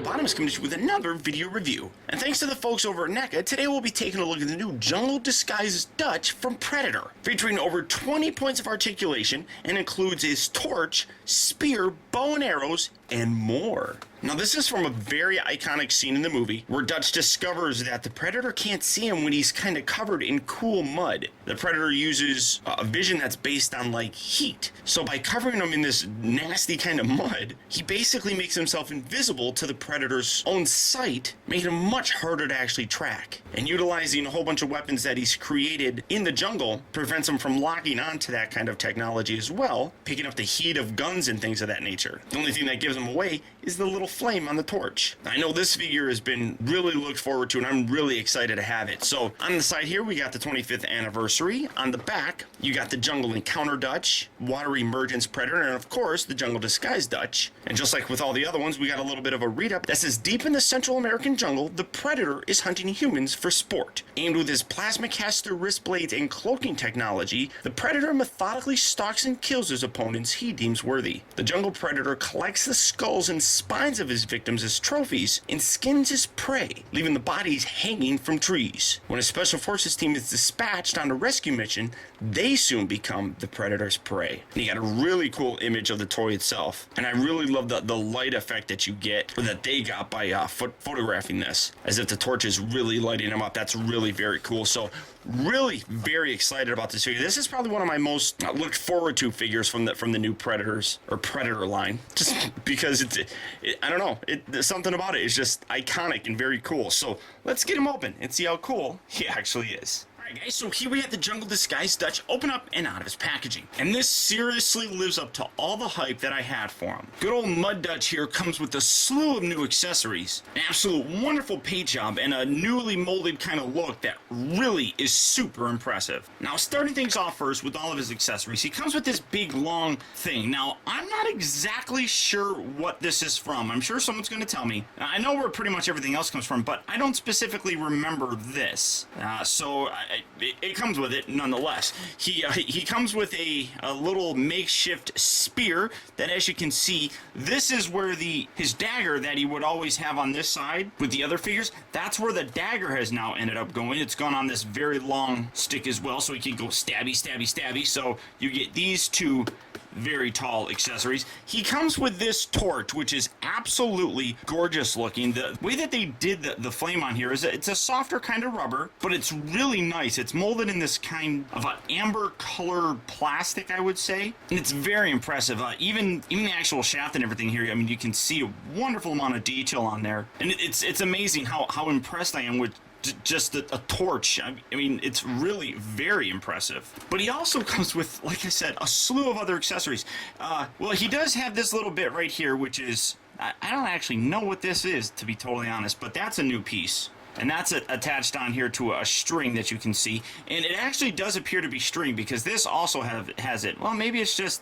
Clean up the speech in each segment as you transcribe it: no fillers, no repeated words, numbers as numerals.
Optibotimus coming to you with another video review. And thanks to the folks over at NECA, today we'll be taking a look at the new Jungle Disguise Dutch from Predator, featuring over 20 points of articulation and includes his torch, spear, bow and arrows, and more. Now this is from a very iconic scene in the movie where Dutch discovers that the Predator can't see him when he's kind of covered in cool mud. The Predator uses a vision that's based on like heat. So by covering him in this nasty kind of mud, he basically makes himself invisible to the Predator's own sight, making him much harder to actually track. And utilizing a whole bunch of weapons that he's created in the jungle prevents him from locking onto that kind of technology as well, picking up the heat of guns and things of that nature. The only thing that gives him away is the little flame on the torch. I know this figure has been really looked forward to, and I'm really excited to have it. So on the side here, we got the 25th anniversary. On the back, you got the Jungle Encounter Dutch, Water Emergence Predator, and of course, the Jungle Disguise Dutch. And just like with all the other ones, we got a little bit of a read-up that says, deep in the Central American jungle, the Predator is hunting humans for sport. Aimed with his plasma caster wrist blades and cloaking technology, the Predator methodically stalks and kills his opponents he deems worthy. The Jungle Predator collects the skulls and spines of his victims as trophies and skins his prey, leaving the bodies hanging from trees. When a special forces team is dispatched on a rescue mission, they soon become the Predator's prey. And you got a really cool image of the toy itself, and I really love the light effect that you get, or that they got by photographing this, as if the torch is really lighting them up. That's really very cool. So really very excited about this figure. This is probably one of my most looked forward to figures from the new Predators or Predator line, just because I don't know, there's something about it. It's just iconic and very cool. So let's get him open and see how cool he actually is. Alright guys, so here we have the Jungle Disguise Dutch open up and out of his packaging. And this seriously lives up to all the hype that I had for him. Good old Mud Dutch here comes with a slew of new accessories, an absolute wonderful paint job, and a newly molded kind of look that really is super impressive. Now starting things off first with all of his accessories, he comes with this big long thing. Now I'm not exactly sure what this is from. I'm sure someone's going to tell me. I know where pretty much everything else comes from, but I don't specifically remember this. It comes with it nonetheless. He comes with a little makeshift spear that, as you can see, this is where his dagger that he would always have on this side with the other figures, that's where the dagger has now ended up going. It's gone on this very long stick as well, so he can go stabby, stabby, stabby. So you get these two very tall accessories. He comes with this torch, which is absolutely gorgeous looking. The way that they did the flame on here is that it's a softer kind of rubber, but it's really nice. It's molded in this kind of an amber color plastic, I would say, and it's very impressive. Even the actual shaft and everything here, I mean, you can see a wonderful amount of detail on there, and it's amazing how impressed I am with just a torch. I mean, it's really very impressive. But he also comes with, like I said, a slew of other accessories. Well, he does have this little bit right here, which is, I don't actually know what this is, to be totally honest, but that's a new piece. And that's attached on here to a string that you can see. And it actually does appear to be string, because this also has it. Well, maybe it's just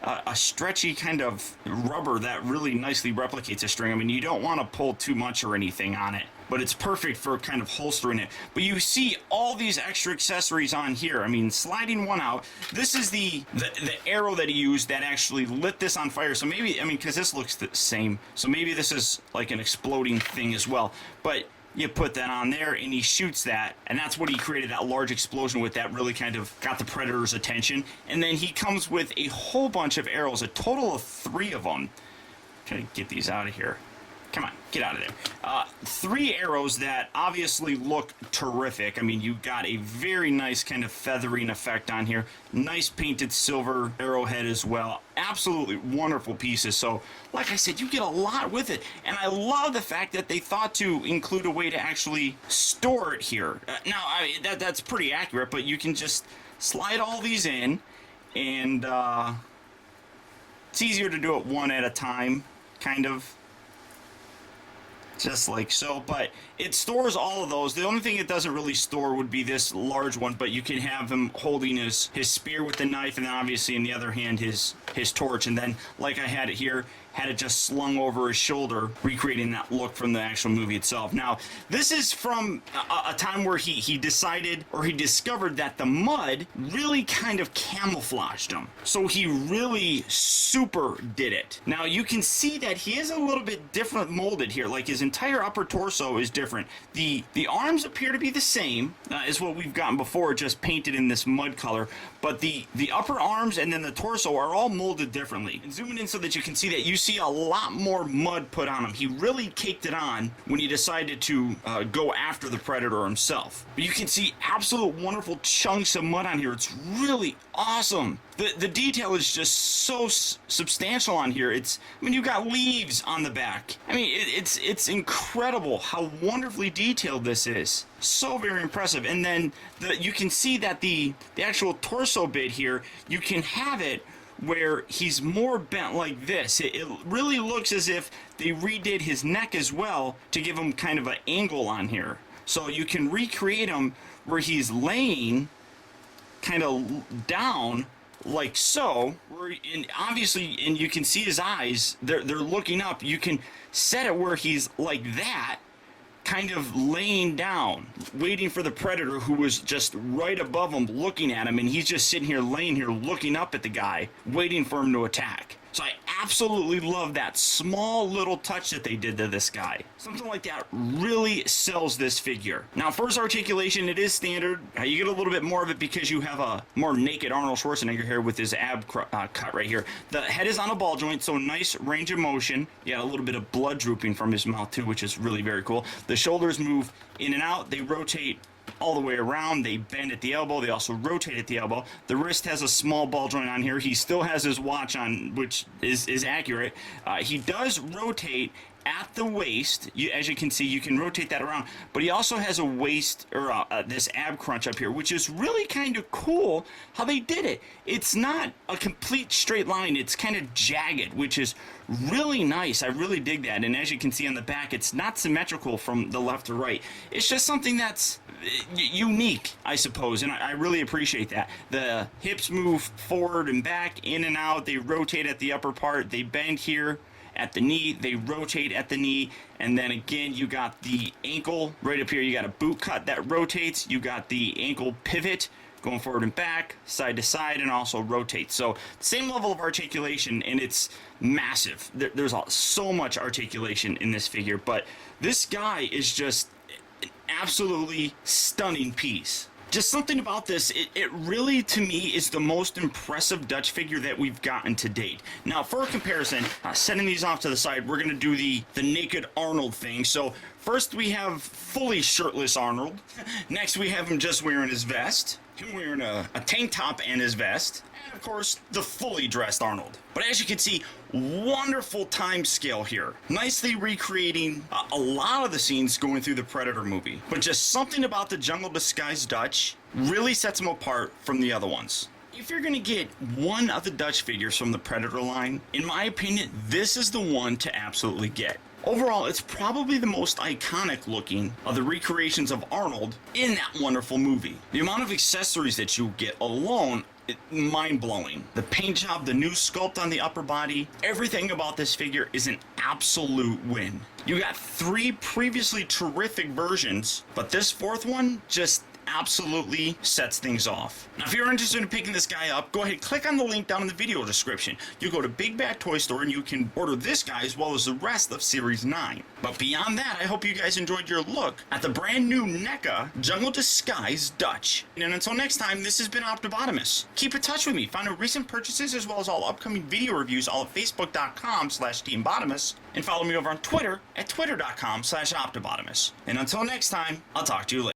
a stretchy kind of rubber that really nicely replicates a string. I mean, you don't want to pull too much or anything on it, but it's perfect for kind of holstering it. But you see all these extra accessories on here. I mean, sliding one out, this is the arrow that he used that actually lit this on fire. So maybe, I mean, because this looks the same, so maybe this is like an exploding thing as well. But you put that on there and he shoots that, and that's what he created that large explosion with, that really kind of got the Predator's attention. And then he comes with a whole bunch of arrows, a total of 3 of them. Try to get these out of here. Come on, get out of there. 3 arrows that obviously look terrific. I mean, you got a very nice kind of feathering effect on here. Nice painted silver arrowhead as well. Absolutely wonderful pieces. So, like I said, you get a lot with it. And I love the fact that they thought to include a way to actually store it here. Now, that's pretty accurate, but you can just slide all these in, and it's easier to do it one at a time, kind of. Just like so, but it stores all of those. The only thing it doesn't really store would be this large one, but you can have him holding his spear with the knife, and then obviously in the other hand his his torch, and then, like I had it here, had it just slung over his shoulder, recreating that look from the actual movie itself. Now, this is from a time where he decided, or he discovered, that the mud really kind of camouflaged him. So he really super did it. Now, you can see that he is a little bit different molded here. Like, his entire upper torso is different. The arms appear to be the same as what we've gotten before, just painted in this mud color. But the upper arms and then the torso are all molded differently. And zooming in so that you can see that, you see a lot more mud put on him. He really caked it on when he decided to go after the Predator himself. But you can see absolute wonderful chunks of mud on here. It's really awesome. The detail is just so substantial on here. I mean, you got leaves on the back. I mean, it's incredible how wonderfully detailed this is. So very impressive. And then you can see that the actual torso bit here, you can have it where he's more bent like this. It really looks as if they redid his neck as well to give him kind of an angle on here. So you can recreate him where he's laying kind of down like so, and obviously, and you can see his eyes, they're looking up. You can set it where he's like that, kind of laying down, waiting for the Predator, who was just right above him looking at him, and he's just sitting here, laying here, looking up at the guy, waiting for him to attack. So I absolutely love that small little touch that they did to this guy. Something like that really sells this figure. Now, for his articulation, it is standard. You get a little bit more of it because you have a more naked Arnold Schwarzenegger here with his ab cut right here. The head is on a ball joint, so nice range of motion. You got a little bit of blood drooping from his mouth too, which is really very cool. The shoulders move in and out. They rotate all the way around. They bend at the elbow. They also rotate at the elbow. The wrist has a small ball joint on here. He still has his watch on, which is accurate. He does rotate at the waist. As you can see, you can rotate that around, but he also has a waist, or this ab crunch up here, which is really kind of cool how they did it. It's not a complete straight line. It's kind of jagged, which is really nice. I really dig that. And as you can see on the back, it's not symmetrical from the left to right. It's just something that's unique, I suppose, and I really appreciate that. The hips move forward and back, in and out. They rotate at the upper part. They bend here at the knee, they rotate at the knee, and then again you got the ankle right up here. You got a boot cut that rotates. You got the ankle pivot going forward and back, side to side, and also rotates. So same level of articulation, and it's massive. There's so much articulation in this figure, but this guy is just an absolutely stunning piece. Just something about this, it really, to me, is the most impressive Dutch figure that we've gotten to date. Now, for a comparison, setting these off to the side, we're going to do the naked Arnold thing. So, first we have fully shirtless Arnold. Next, we have him just wearing his vest. Him wearing a tank top and his vest. And, of course, the fully dressed Arnold. But as you can see, wonderful time scale here. Nicely recreating a lot of the scenes going through the Predator movie. But just something about the Jungle Disguised Dutch really sets him apart from the other ones. If you're going to get one of the Dutch figures from the Predator line, in my opinion, this is the one to absolutely get. Overall, it's probably the most iconic looking of the recreations of Arnold in that wonderful movie. The amount of accessories that you get alone, mind-blowing. The paint job, the new sculpt on the upper body, everything about this figure is an absolute win. You got 3 previously terrific versions, but this 4th one just absolutely sets things off. Now, if you're interested in picking this guy up, go ahead, click on the link down in the video description. You go to Big Bad Toy Store and you can order this guy as well as the rest of Series 9. But beyond that, I hope you guys enjoyed your look at the brand new NECA Jungle Disguised Dutch. And until next time, this has been Optibotimus. Keep in touch with me. Find out recent purchases as well as all upcoming video reviews all at facebook.com/TeamBotimus, and follow me over on Twitter at twitter.com/Optibotimus. And until next time, I'll talk to you later.